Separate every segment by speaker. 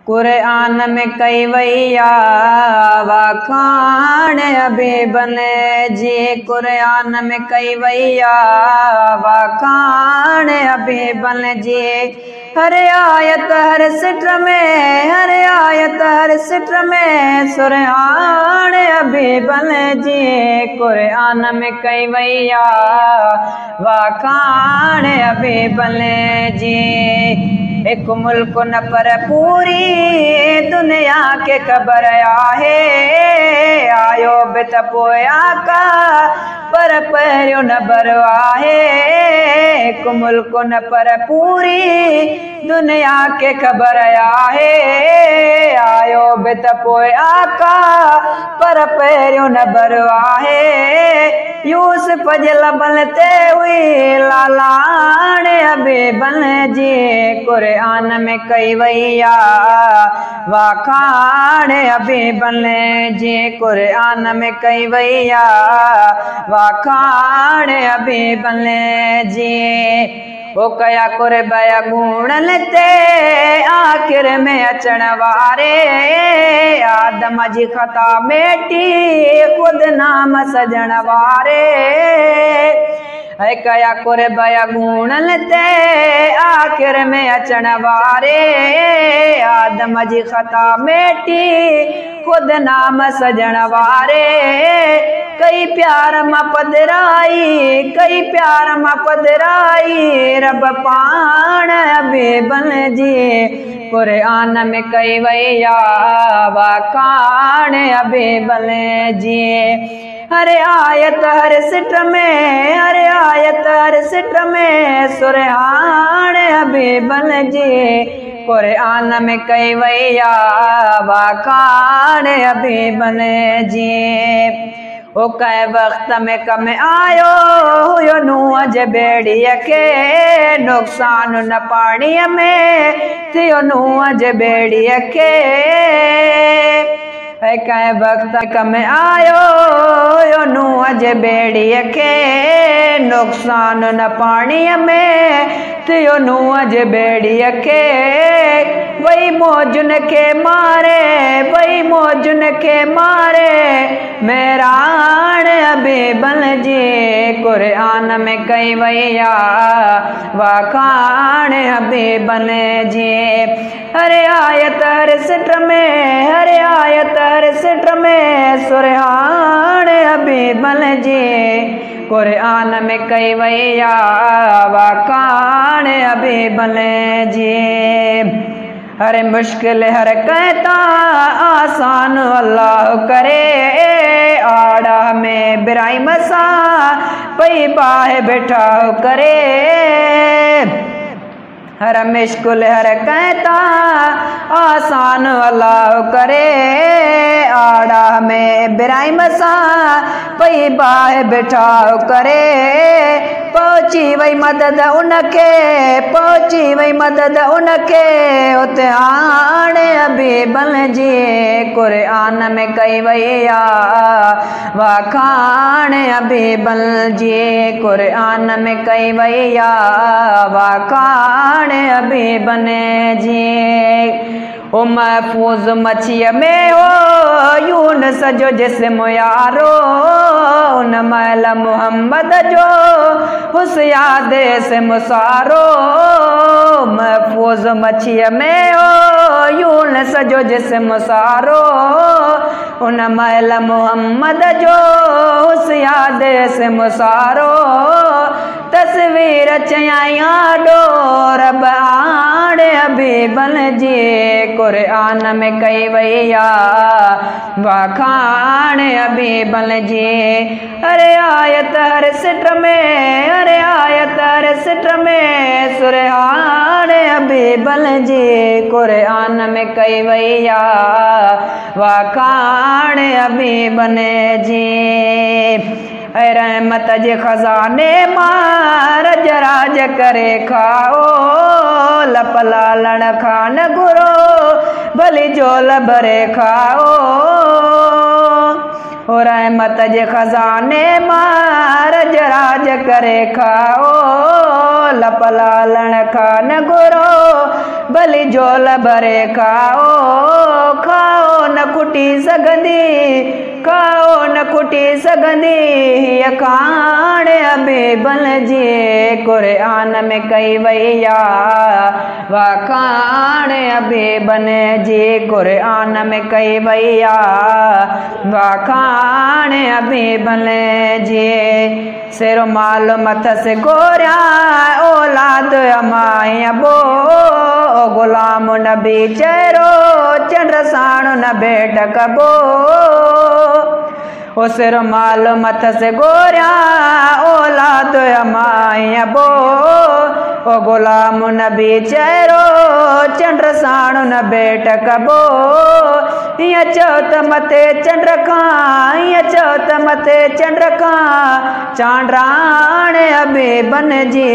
Speaker 1: कुरान में कई वैया वाखान अभी बने जी। कुरान में कई वैया वाखान अभी बने जी। हर आयत हर सिटर में, हर आयत हर सिटर में सुरहान अभी बने जी। कुरान में कई वैया वाखान अभी बने जी। एक मुल्क न पर पूरी दुनिया के खबर आहे, आयो बित पोया का पर पैरियो न बरवाहे। एक मुल्क न पर पूरी दुनिया के खबर आहे, आयो बित पोया का पर पैरियो न बरवाहे। यूसुफ जल बनते हुई लालान अभी बन जी। कुरान में कई वैया वाखान अभी बने जी। कुरान में कई वैया वाखान अभी बने जी। वो कया कुर बया गुणन ते आखिर में अचण वारे, आदम जी खता मेटी खुद नाम सजण वारे। है कया कुर बया गुणन ते आखिर में अचण वारे, आदम जी खता मेटी खुद नाम सजण वारे। कई प्यार मां पदराई, कई प्यार मां पदराई रब पाण अभी बन जी। कुरान में कई वैया वाखान अभी बने जी। हर आयत हर सिट में, हर आयत हर सिट में सुरहान अभी बन जी। कुरान में कई वैया वाखान अभी बने जी। ओ कै वक्त में कम आयो हुयो नूह जे बेड़ीअ खे, नुक़सान न पाणीअ में थियो नूह जे बेड़ीअ खे। कै वक्त कम आयो हुयो नूह जे बेड़ीअ खे, नुक़सान न पाणीअ में थियो नूह जे बेड़ीअ खे। वही मौजुन के मारे, वही मौजुन के मारे मेरान अभी बन जी। कुरान में कई वैया वाखान अभी बने जी। हर आयत हर सिट में, हर आयत हर सिट में सुरहान अभी बन जी। कुरान में कई वैया वाखान अभी बने जी। हर मुश्किल हर कहता आसान अल्लाह करे, आड़ा में बिराई मसा पई बाह बैठा करे। हर मुश्किल हर कहता आसान अल्लाह करे, आड़ा में बिराई मसा पई बाह बैठा करे। पहुंची वही मदद उनके, पहुंची वही मदद उनके उते आण अभी बन जी। कुरान में कई वैया वाखान अभी बन जी। कुरान में कई वैया वाखान अभी बने जी। ओ महफूज मछिया में हो यूनुस जो जिस्म यारो, उन मैल मोहम्मद जो हुस याद से मुसारो। महफूज मछिया में हो यूनुस जो जिस्म सारो, उन मैल मोहम्मद जो हुस याद से मुसारो। तस्वीर चयाया डोर बाण अभी बन जी। कुरान में कई वैया वाखान अभी बन जी। हर आयत हर सिट में, हर आयत हर सिट में सुरहान अभी बन जी। कुरान में कई वैया वाखान अभी बने जी। रहमत जे खजाने मां रज राज करे खाओ, लप लालण खान गुरो भली झोल भरे खाओ। हो रहमत जे खजाने मां रज राज करे खाओ, लप लालण खान गुरो भली झोल भरे खाओ खाओ न खुटी सघंदी खाओ न खुटी सघंदी अखाण अबे बल जे क़ुरान में कई वई आहे वाखाण अबे बन जे क़ुरान में कई वई आहे वाखाण अबे बल जे सिर माल मथ से गोरिया औलाद अमाई अबो गुलाम नबी चेहरो चंद्र साण न भेट कबो ओ सिर माल मथ से गोरिया औलाद अमाई अबो ओ गुलाम नबी चेहरो चंद्र साण न भेट कबो ईअं चओ त मथे चंड खां ईअं चओ त मथे चंड खां चांड्राण अबे बन जे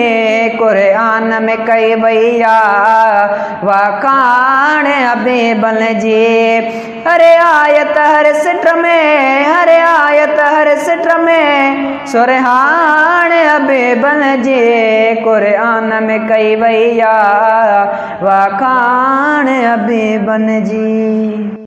Speaker 1: क़ुरान में कई वई आहे वाखाण अबे बन जे हरे आयत हर सिट में हरे आयत हर सिट में सुरहाण अबे बन जे क़ुरान में कई वई आहे वाखाण अबे बन जी।